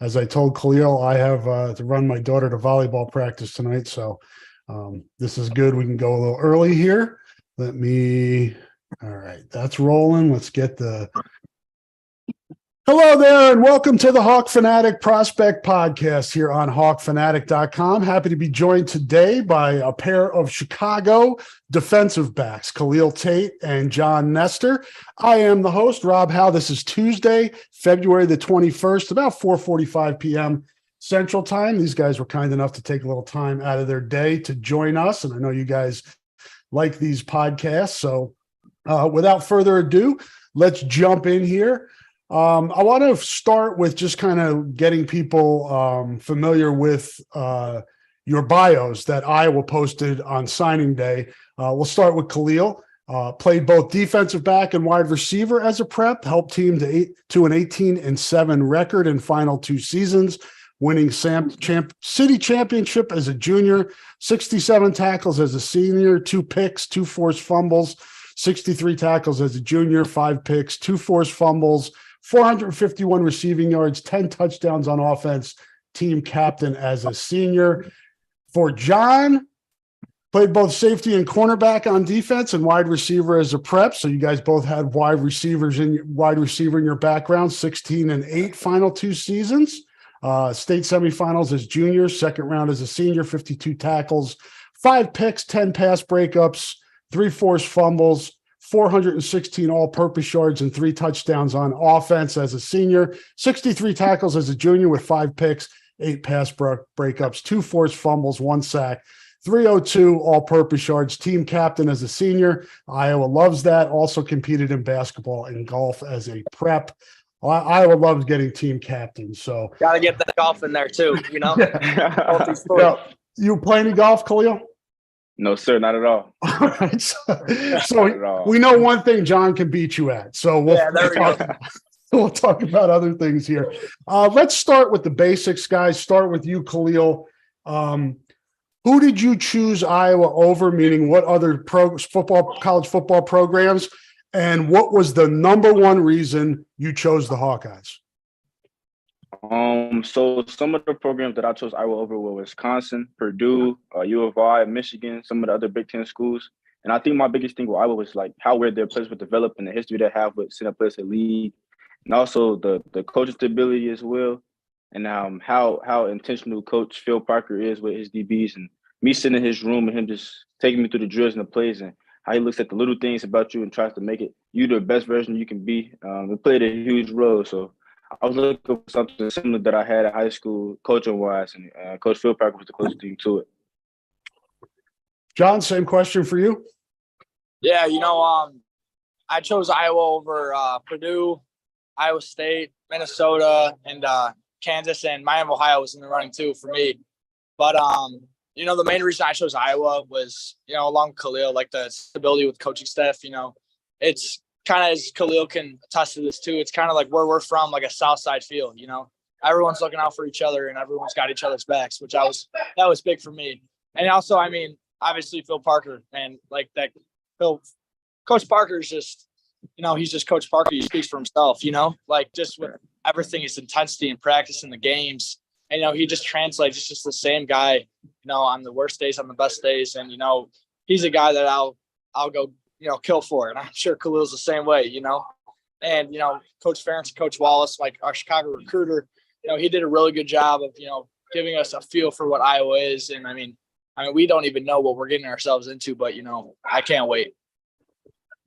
as I told Khalil, I have to run my daughter to volleyball practice tonight. So this is good. We can go a little early here. All right, that's rolling. Let's get the Hello there, and welcome to the Hawk Fanatic Prospect Podcast here on hawkfanatic.com. Happy to be joined today by a pair of Chicago defensive backs, Khalil Tate and John Nestor. I am the host, Rob Howe. This is Tuesday, February the 21st, about 4:45 p.m. Central Time. These guys were kind enough to take a little time out of their day to join us, and I know you guys like these podcasts. So without further ado, let's jump in here. I want to start with just kind of getting people familiar with your bios that Iowa posted on signing day. We'll start with Khalil. Played both defensive back and wide receiver as a prep, helped team to an 18-7 record in final two seasons, winning city championship as a junior, 67 tackles as a senior, 2 picks, 2 forced fumbles, 63 tackles as a junior, 5 picks, 2 forced fumbles, 451 receiving yards, 10 touchdowns on offense, team captain as a senior. For John, played both safety and cornerback on defense and wide receiver as a prep. So you guys both had wide receiver in your background, 16-8 final two seasons. State semifinals as junior, second round as a senior, 52 tackles, 5 picks, 10 pass breakups, 3 forced fumbles, 416 all-purpose yards and 3 touchdowns on offense as a senior, 63 tackles as a junior with 5 picks, 8 pass breakups, 2 forced fumbles, 1 sack, 302 all-purpose yards, team captain as a senior. Iowa loves that. Also competed in basketball and golf as a prep. Iowa loves getting team captains. So got to get that golf in there too, you know? Yeah. You play any golf, Khalil? No, sir, not at all. All right. So we know one thing John can beat you at. So we'll talk about other things here. Let's start with the basics, guys. Start with you, Khalil. Who did you choose Iowa over, meaning what other college football programs, and what was the number one reason you chose the Hawkeyes? So some of the programs that I chose Iowa over were Wisconsin, Purdue, U of I, Michigan, some of the other Big Ten schools. And I think my biggest thing with Iowa was like how where their players would develop and the history they have with setting up players in the league, and also the coaching stability as well, and how intentional Coach Phil Parker is with his DBs, and me sitting in his room and him just taking me through the drills and the plays and how he looks at the little things about you and tries to make it you the best version you can be. It played a huge role. So I was looking for something similar that I had at high school, coaching-wise, and Coach Phil Parker was the closest thing to it. John, same question for you. Yeah, I chose Iowa over Purdue, Iowa State, Minnesota, and Kansas, and Miami, Ohio was in the running too for me. But, the main reason I chose Iowa was, along with Khalil, like the stability with coaching staff. It's kind of, as Khalil can attest to this too, it's kind of like where we're from, like a South Side feel, everyone's looking out for each other and everyone's got each other's backs, that was big for me. And also, obviously Phil Parker, and like that Coach Parker's just, he's just Coach Parker. He speaks for himself, like just with everything, his intensity and practice in the games. And, he just translates. It's just the same guy, on the worst days, on the best days. And, he's a guy that I'll go, kill for. And I'm sure Khalil's the same way, And, Coach Ferentz and Coach Wallace, like our Chicago recruiter, he did a really good job of, giving us a feel for what Iowa is. And, we don't even know what we're getting ourselves into, but, I can't wait.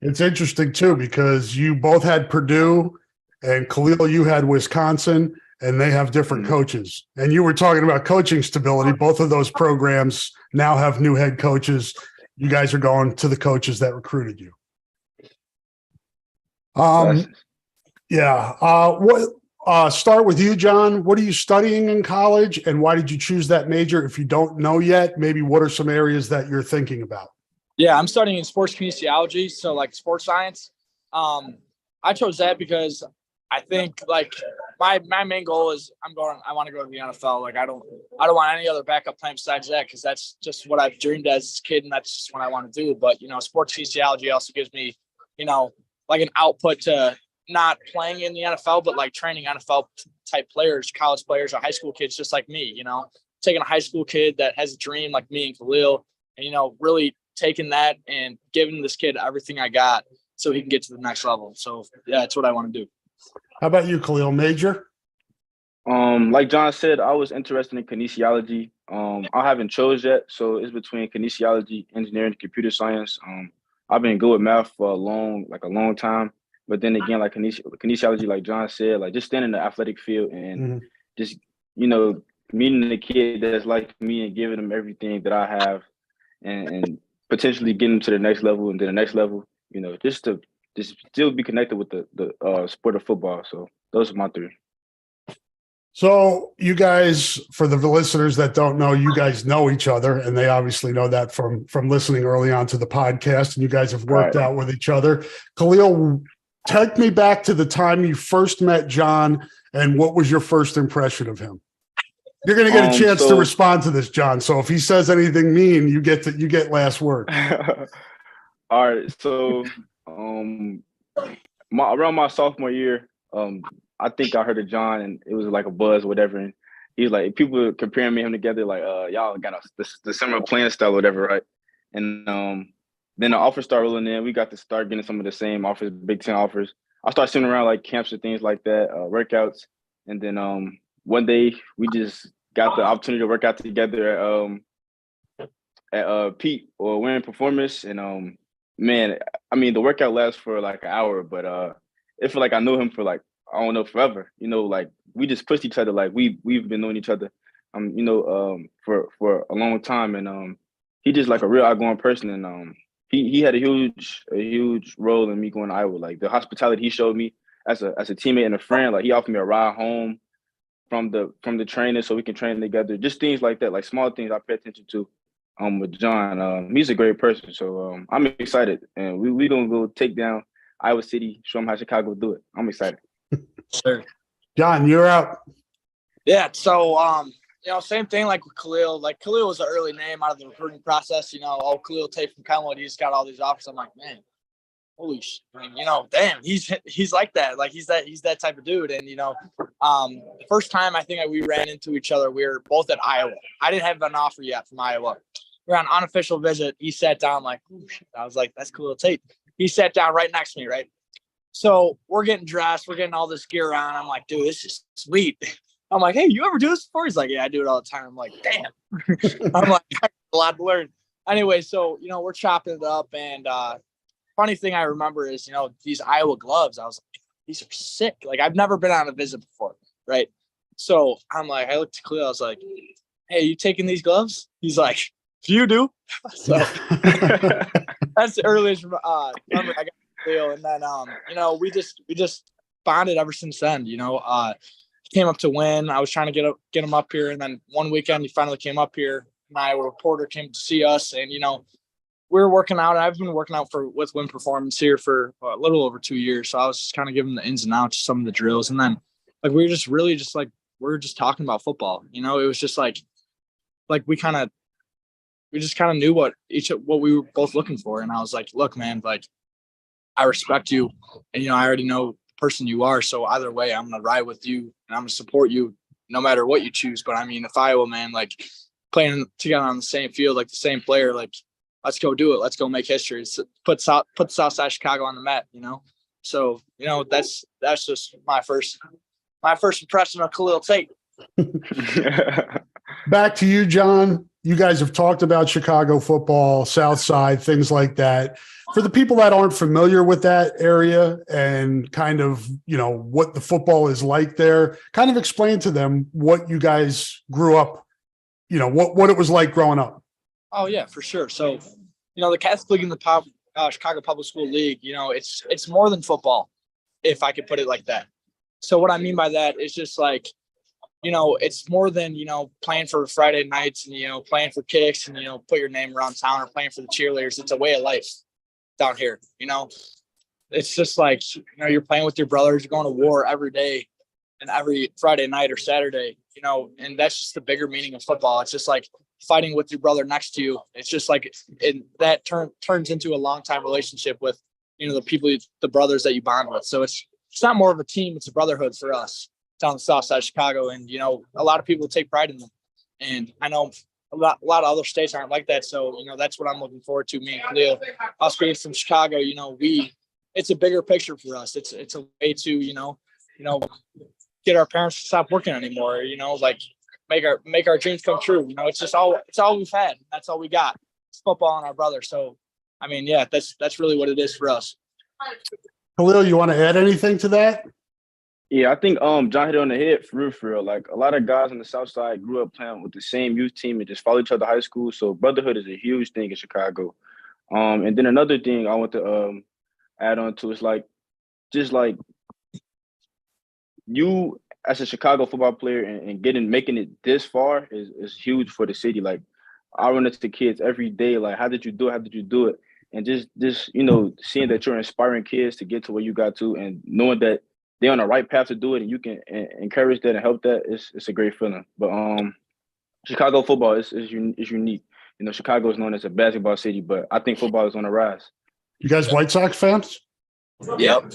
It's interesting, too, because you both had Purdue, and Khalil, you had Wisconsin, and they have different coaches. And you were talking about coaching stability. Both of those programs now have new head coaches. You guys are going to the coaches that recruited you. Start with you, John. What are you studying in college, and why did you choose that major? If you don't know yet, maybe what are some areas that you're thinking about? Yeah, I'm studying in sports kinesiology, so like sports science. I chose that because I think like my main goal is I want to go to the NFL. Like I don't want any other backup plan besides that, because that's just what I've dreamed as a kid, and that's just what I want to do. But sports kinesiology also gives me like an output to not playing in the NFL, but like training NFL type players, college players or high school kids just like me, you know, taking a high school kid that has a dream like me and Khalil and, you know, really taking that and giving this kid everything I got so he can get to the next level. So yeah, that's what I want to do. How about you, Khalil? Major? Like John said, I was interested in kinesiology. I haven't chose yet, so it's between kinesiology, engineering, computer science. I've been good with math for a long time. But then again, like kinesiology, like John said, like just staying in the athletic field and just, you know, meeting the kid that's like me and giving them everything that I have and potentially getting them to the next level and then the next level, you know, just to just still be connected with the sport of football. So those are my three. So you guys, for the listeners that don't know, you guys know each other, and they obviously know that from listening early on to the podcast, and you guys have worked out with each other. Khalil, take me back to the time you first met John, and what was your first impression of him? You're going to get a chance to respond to this, John. So if he says anything mean, you get last word. All right. So around my sophomore year, I think I heard of John and it was like a buzz, whatever. And he was like, people were comparing me and him together, like, y'all got the similar playing style, whatever, right? And then the offers started rolling in. We got to start getting some of the same offers, Big Ten offers. I started sitting around like camps and things like that, workouts. And then one day we just got the opportunity to work out together at Pete or Winning Performance. And man, I mean, the workout lasts for like an hour, but it felt like I knew him for like, I don't know, forever. You know, like we just pushed each other. Like we've been knowing each other, you know, for a long time. And he just like a real outgoing person. And he had a huge role in me going to Iowa. Like the hospitality he showed me as a teammate and a friend. Like he offered me a ride home from the trainer so we can train together. Just things like that, like small things I pay attention to. With John, he's a great person. So I'm excited, and we gonna go take down Iowa City, show them how Chicago do it. I'm excited. Sure. John, you're out. Yeah. So, you know, same thing like with Khalil. Like Khalil was an early name out of the recruiting process. You know, Khalil Tate from Kenwood, he's got all these offers. I'm like, man, holy shit. I mean, you know, damn, he's like that. Like he's that type of dude. And, you know, the first time I think we ran into each other, we were both at Iowa. I didn't have an offer yet from Iowa. We were on unofficial visit. He sat down like, oh shit. I was like, that's Khalil Tate. He sat down right next to me, right? So we're getting dressed. We're getting all this gear on. I'm like, dude, this is sweet. I'm like, hey, you ever do this before? He's like, yeah, I do it all the time. I'm like, damn. I'm like, I got a lot to learn. Anyway, so, you know, we're chopping it up. And funny thing I remember is, you know, these Iowa gloves. I was like, these are sick. Like, I've never been on a visit before, right? So I'm like, I looked to Khalil. I was like, hey, you taking these gloves? He's like, you do? So that's the earliest memory I got. And then you know, we just bonded ever since then. You know, came up to win. I was trying to get him up here, and then one weekend he finally came up here. My reporter came to see us, and you know, we were working out. I've been working out with Win Performance here for a little over 2 years, so I was just kind of giving the ins and outs, some of the drills, and then like we were just really just like we were just talking about football. You know, it was just like we just kind of knew what we were both looking for, and I was like, look, man, like, I respect you, and, you know, I already know the person you are. So either way, I'm going to ride with you and I'm going to support you no matter what you choose. But I mean, if Iowa, man, like playing together on the same field, like the same player, like let's go do it. Let's go make history. Put Southside Chicago on the map, you know? So, you know, that's just my first impression of Khalil Tate. Back to you, John. You guys have talked about Chicago football, South Side, things like that. For the people that aren't familiar with that area and kind of, you know, what the football is like there, kind of explain to them what you guys grew up, you know, what it was like growing up. Oh, yeah, for sure. So, you know, the Catholic League and the Chicago Public School League, you know, it's more than football, if I could put it like that. So what I mean by that is just like, you know, it's more than, you know, playing for Friday nights and, you know, playing for kicks and, you know, put your name around town or playing for the cheerleaders. It's a way of life down here, you know. It's just like, you know, you're playing with your brothers, you're going to war every day and every Friday night or Saturday, you know, and that's just the bigger meaning of football. It's just like fighting with your brother next to you. It's just like that turns into a long time relationship with, you know, the brothers that you bond with. So it's not more of a team, it's a brotherhood for us. down the south side of Chicago. And, a lot of people take pride in them. And I know a lot of other states aren't like that. So, that's what I'm looking forward to. Me and Khalil, us being from Chicago, it's a bigger picture for us. It's a way to, get our parents to stop working anymore, make our dreams come true. It's all we've had. That's all we got. It's football and our brother. So, that's really what it is for us. Khalil, you want to add anything to that? Yeah, I think John hit it on the head for real. Like a lot of guys on the South Side grew up playing with the same youth team and just follow each other high school. So brotherhood is a huge thing in Chicago. And then another thing I want to add on to is just like you as a Chicago football player and making it this far is huge for the city. Like I run into the kids every day. Like, how did you do it? How did you do it? And just seeing that you're inspiring kids to get to where you got to, and knowing that they're on the right path to do it, and you can encourage that and help that, it's a great feeling. But Chicago football is unique. Chicago is known as a basketball city, but I think football is on the rise. You guys White Sox fans? Yep.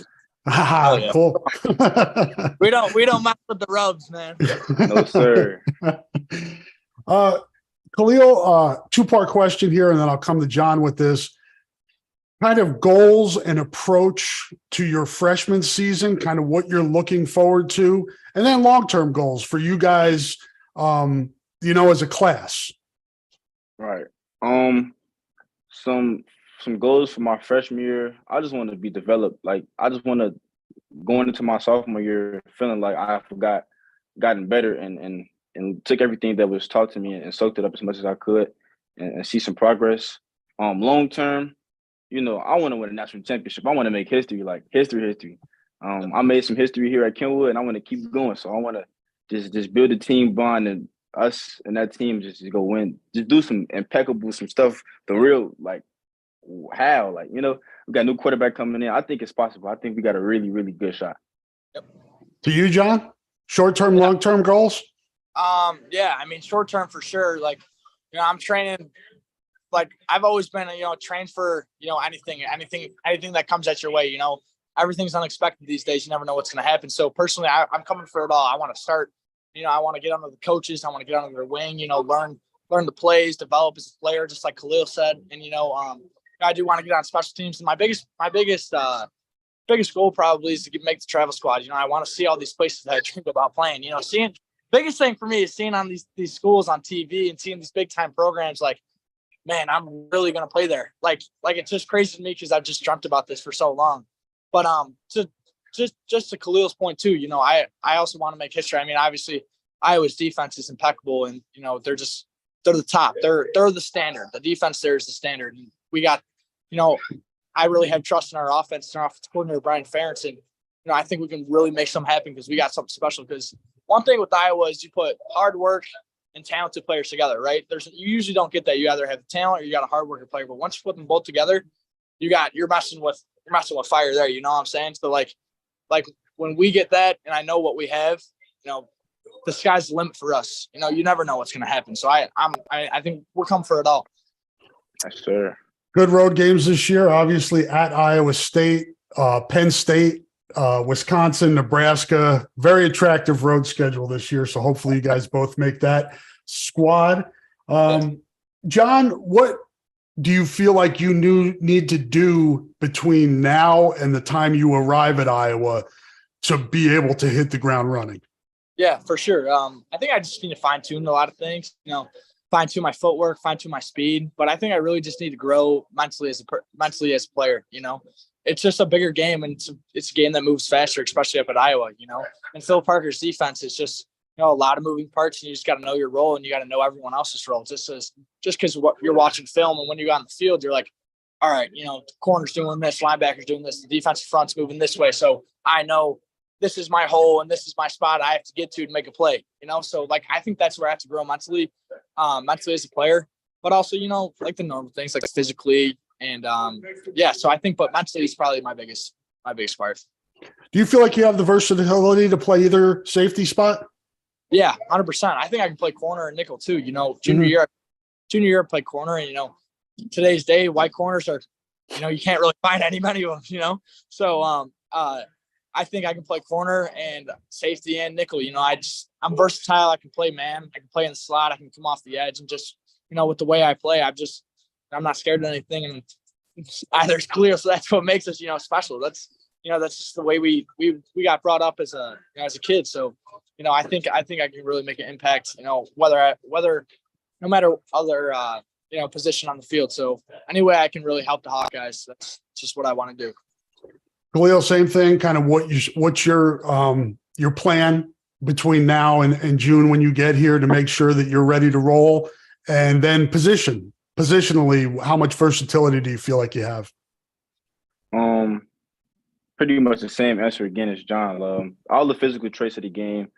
Yeah. Cool. we don't mess with the rubs, man. No, sir. Khalil, two-part question here, and then I'll come to John with this. Kind of goals and approach to your freshman season, kind of what you're looking forward to, and then long-term goals for you guys, as a class. Right. Some goals for my freshman year. I just want to be developed. Like I just want to going into my sophomore year feeling like I gotten better and took everything that was taught to me and soaked it up as much as I could and see some progress. Long term, I want to win a national championship. I want to make history, like history. I made some history here at Kenwood, and I want to keep going. So I want to just build a team bond, and us and that team just go win. Just do some impeccable, some stuff, the real, like, how? Like, we got a new quarterback coming in. I think it's possible. I think we got a really, really good shot. Yep. To you, John? Short-term, long-term goals? Short term for sure. Like, I'm training. Like I've always been, trained for, anything that comes at your way. Everything's unexpected these days. You never know what's going to happen. So personally, I'm coming for it all. I want to start. I want to get under the coaches. I want to get under their wing. Learn the plays, develop as a player, just like Khalil said. And I do want to get on special teams. And my biggest goal probably is to make the travel squad. I want to see all these places that I dreamed about playing. Biggest thing for me is seeing on these schools on TV and seeing these big time programs. Like, man, I'm really gonna play there. Like it's just crazy to me because I've just dreamt about this for so long. But just to Khalil's point too, I also want to make history. I mean, obviously Iowa's defense is impeccable, and they're the top. They're the standard. The defense there is the standard. And we got, I really have trust in our offense and our offensive coordinator Brian Ferentz, and I think we can really make something happen because we got something special. Because one thing with Iowa is you put hard work and talented players together, right? You usually don't get that. You either have talent or you got a hard worker player. But once you put them both together, you're messing with fire there. You know what I'm saying? So like when we get that, and I know what we have, the sky's the limit for us. You never know what's going to happen. So I think we'll come for it all. Yes, sir. Good road games this year, obviously at Iowa State, Penn State, Wisconsin, Nebraska. Very attractive road schedule this year. So hopefully you guys both make that squad. John, what do you feel like you need to do between now and the time you arrive at Iowa to be able to hit the ground running? Yeah, for sure. I think I just need to fine tune a lot of things, fine tune my footwork, fine tune my speed. But I think I really just need to grow mentally as a player. It's just a bigger game, and it's a game that moves faster, especially up at Iowa. And Phil Parker's defense is just a lot of moving parts, and you just got to know your role, and you got to know everyone else's role. Just because what you're watching film, and when you go on the field, you're like, all right, the corner's doing this, linebacker's doing this, the defensive front's moving this way, so I know this is my hole and this is my spot I have to get to make a play. So I think that's where I have to grow mentally as a player, but also like the normal things like physically and so I think, but mentally is probably my biggest part. Do you feel like you have the versatility to play either safety spot? Yeah, 100%. I think I can play corner and nickel too. Junior year I played corner, and today's day white corners are, you can't really find many of them. So I think I can play corner and safety and nickel. I'm versatile. I can play man. I can play in the slot. I can come off the edge and just, with the way I play, I'm not scared of anything. And either is clear. So that's what makes us, special. That's just the way we got brought up as a kid. So, I think I can really make an impact, whether no matter other, position on the field. So anyway, I can really help the Hawkeyes. That's just what I want to do. Khalil, same thing, kind of what's your plan between now and June when you get here to make sure that you're ready to roll? And then positionally, how much versatility do you feel like you have? Pretty much the same answer again as John. All the physical traits of the game,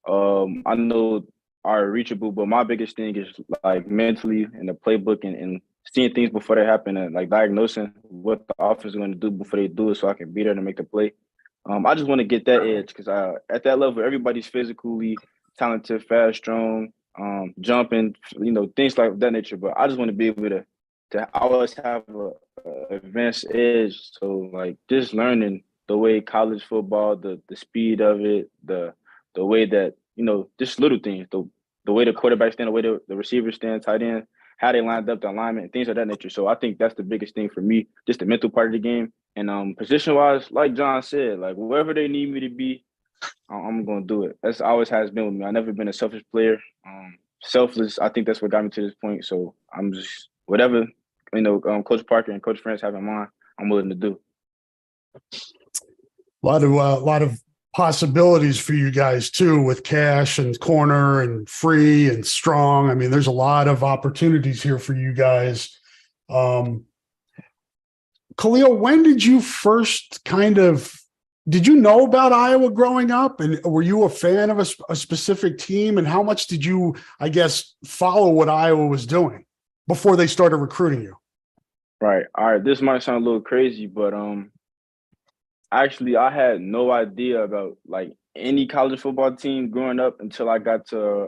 I know are reachable, but my biggest thing is like mentally in the playbook and seeing things before they happen and like diagnosing what the offense is going to do before they do it so I can be there to make the play. I just want to get that edge because at that level, everybody's physically talented, fast, strong, jumping, things like that nature. But I just want to be able to always have a advanced edge. So like just learning the way college football, the speed of it, the way that, just little things, the way the quarterback stand, the way the receivers stand, tight end, how they lined up the alignment, things of that nature. So I think that's the biggest thing for me, just the mental part of the game. And position-wise, like John said, like wherever they need me to be, I'm going to do it. That's always has been with me. I've never been a selfish player. Selfless, I think that's what got me to this point. So I'm just, whatever, Coach Parker and Coach France have in mind, I'm willing to do. A lot of possibilities for you guys too, with cash and corner and free and strong. I mean, there's a lot of opportunities here for you guys. Khalil, when did you first did you know about Iowa growing up? And were you a fan of a specific team? And how much did you, I guess, follow what Iowa was doing before they started recruiting you? Right. All right. This might sound a little crazy, but actually I had no idea about like any college football team growing up until I got to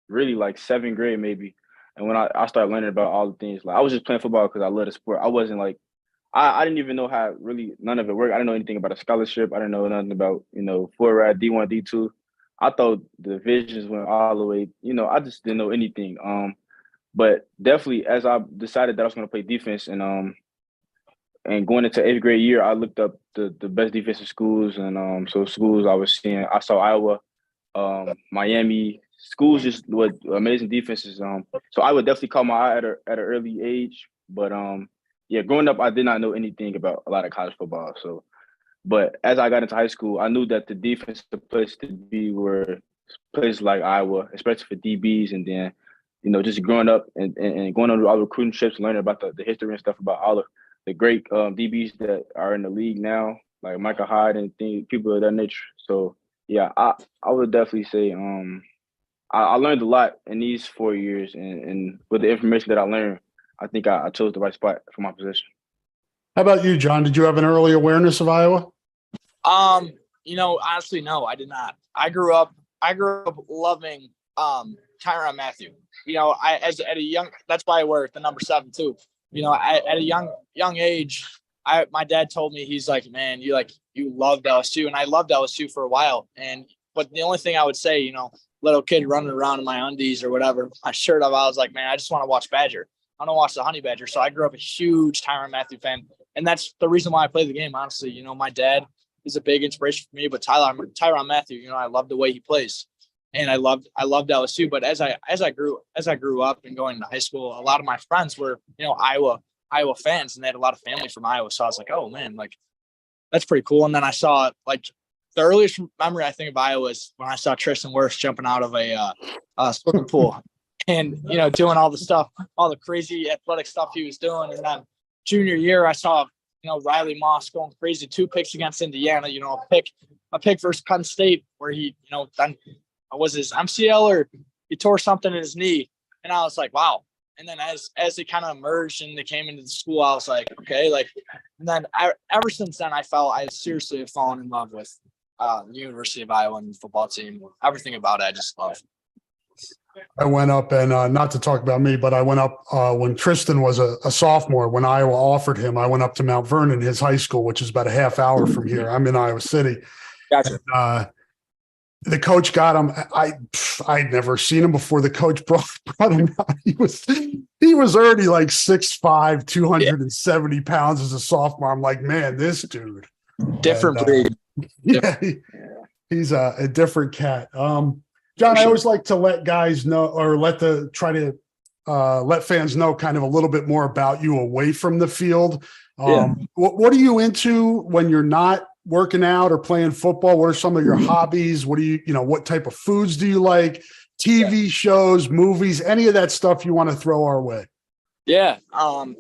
really like 7th grade maybe. And when I started learning about all the things, like I was just playing football because I love the sport. I wasn't like, I didn't even know how really none of it worked. I didn't know anything about a scholarship. I didn't know nothing about, forward D1, D2. I thought the visions went all the way, I just didn't know anything. But definitely as I decided that I was going to play defense and going into 8th grade year, I looked up the best defensive schools and so schools I was seeing. I saw Iowa, Miami, schools just with amazing defenses. So I would definitely call my eye at an early age. But yeah, growing up, I did not know anything about a lot of college football. So, but as I got into high school, I knew that the defensive place to be were places like Iowa, especially for DBs. And then, just growing up and going on all the recruiting trips, learning about the history and stuff about all of the great DBs that are in the league now, like Michael Hyde and people of that nature. So, yeah, I would definitely say I learned a lot in these 4 years. And with the information that I learned, I think I chose the right spot for my position. How about you, John? Did you have an early awareness of Iowa? Honestly, no, I did not. I grew up loving Tyrann Mathieu. That's why I wear the number 7 too. At a young age, my dad told me, he's like, man, you loved LSU, and I loved LSU for a while. But the only thing I would say, little kid running around in my undies or whatever, my shirt up, I was like, man, I just want to watch Badger. I want to watch the Honey Badger. So I grew up a huge Tyrann Mathieu fan. And that's the reason why I play the game, honestly. My dad is a big inspiration for me, but Tyrann Mathieu, I love the way he plays. And I loved LSU. But as I grew up and going to high school, a lot of my friends were, Iowa fans, and they had a lot of family from Iowa. So I was like, oh man, like that's pretty cool. And then I saw the earliest memory I think of Iowa is when I saw Tristan Wirfs jumping out of a swimming pool. And, doing all the stuff, all the crazy athletic stuff he was doing. And then junior year, I saw, Riley Moss going crazy, 2 picks against Indiana, a pick versus Penn State where he, then was his MCL or he tore something in his knee. And I was like, wow. And then as they kind of emerged and they came into the school, I was like, okay, and then ever since then, I seriously have fallen in love with the University of Iowa and the football team. Everything about it, I just love. I went up and not to talk about me, but I went up when Tristan was a sophomore. When Iowa offered him, I went up to Mount Vernon, his high school, which is about a half hour from here. I'm in Iowa City. Gotcha. And, the coach got him. I'd never seen him before. The coach brought him out. He was already like 6'5", 270 pounds as a sophomore. I'm like, man, this dude. Different breed. Yeah, he's a different cat. John, I always like to let guys know, or let fans know kind of a little bit more about you away from the field. What are you into when you're not working out or playing football? What are some of your hobbies? What do you what type of foods do you like? TV shows, movies, any of that stuff you want to throw our way? Yeah. I'm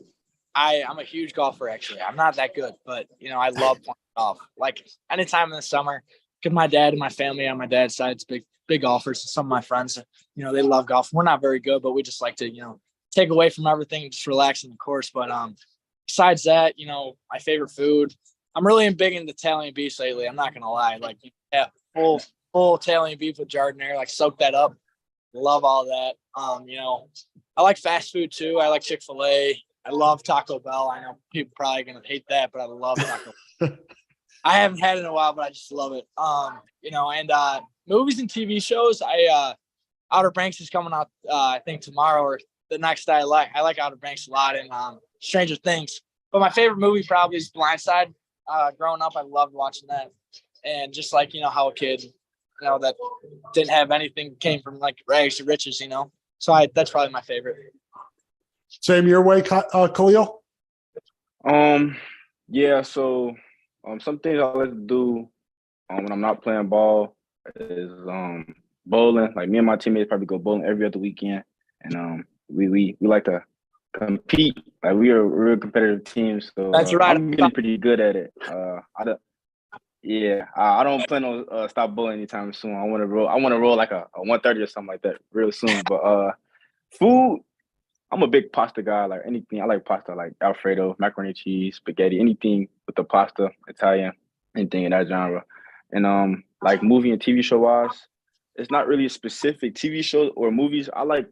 a huge golfer, actually. I'm not that good, but I love playing golf. Like anytime in the summer, because my dad and my family on my dad's side is big golfers. Some of my friends, they love golf. We're not very good, but we just like to, take away from everything and just relax in the course. But besides that, my favorite food, I'm really big into Italian beef lately. I'm not gonna lie, like full Italian beef with giardiniera, like soak that up. Love all that. I like fast food too. I like Chick-fil-A. I love Taco Bell. I know people probably gonna hate that, but I love Taco Bell. I haven't had it in a while, but I just love it. And movies and TV shows. Outer Banks is coming out. I think tomorrow or the next day. I like Outer Banks a lot, and Stranger Things. But my favorite movie probably is Blindside. Growing up, I loved watching that, and just like how a kid, that didn't have anything came from like rags to riches, So that's probably my favorite. Same your way, Khalil? Yeah. So, some things I like to do when I'm not playing ball is bowling. Like me and my teammates probably go bowling every other weekend, and we like to compete. Like we're a real competitive team, so that's right. I'm getting pretty good at it. I don't plan on stop bowling anytime soon. I want to roll like a 130 or something like that real soon. But food, I'm a big pasta guy. Like anything, I like pasta, like Alfredo, macaroni and cheese, spaghetti, anything with the pasta, Italian, anything in that genre. And like movie and TV show wise, it's not really a specific TV show or movies. I like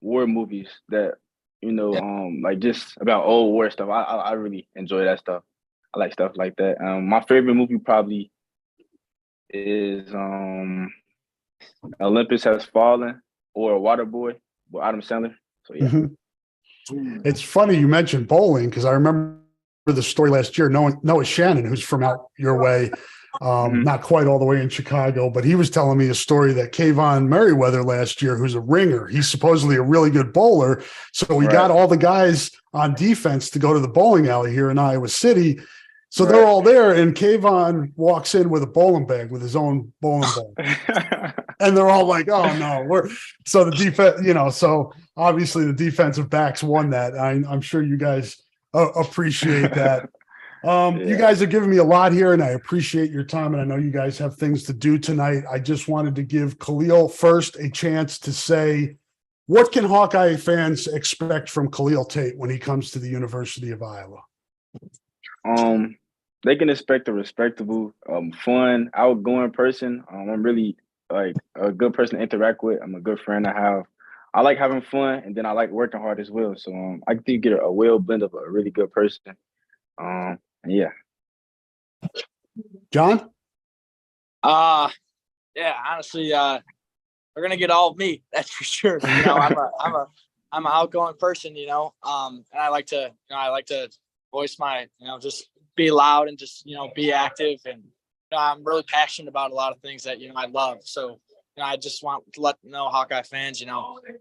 war movies that like just about old war stuff. I really enjoy that stuff. I like stuff like that. My favorite movie probably is Olympus Has Fallen or Waterboy with Adam Sandler. So yeah. Mm-hmm. It's funny you mentioned bowling because I remember the story last year. Noah Shannon, who's from out your way, not quite all the way in Chicago, but he was telling me a story that Kayvon Merriweather last year, who's a ringer, he's supposedly a really good bowler. So we got all the guys on defense to go to the bowling alley here in Iowa City. So they're all there, and Kayvon walks in with a bowling bag with his own bowling ball. And they're all like, oh, no. So the defense, so obviously the defensive backs won that. I'm sure you guys appreciate that. You guys are giving me a lot here, and I appreciate your time, and I know you guys have things to do tonight. I just wanted to give Khalil first a chance to say, what can Hawkeye fans expect from Khalil Tate when he comes to the University of Iowa? They can expect a respectable, fun, outgoing person. I'm really like a good person to interact with. I'm a good friend to have. I like having fun, and then I like working hard as well. So I think you get a well blend of a really good person. Yeah. John? Yeah, honestly, they're gonna get all of me. That's for sure. I'm an outgoing person, and I like to voice my, just be loud and just, be active. And I'm really passionate about a lot of thgoing that, I love. So, I just want to let Hawkeye fans,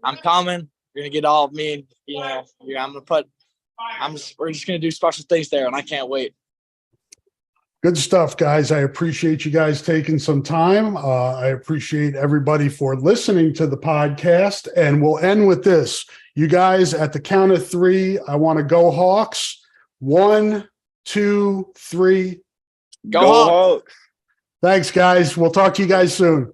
I'm coming. You're going to get all of me. And, we're just going to do special things there, and I can't wait. Good stuff, guys. I appreciate you guys taking some time. I appreciate everybody for listening to the podcast. And we'll end with this. You guys, at the count of 3, I want to go Hawks. 1, 2, 3. Go Hawks. Thanks, guys. We'll talk to you guys soon.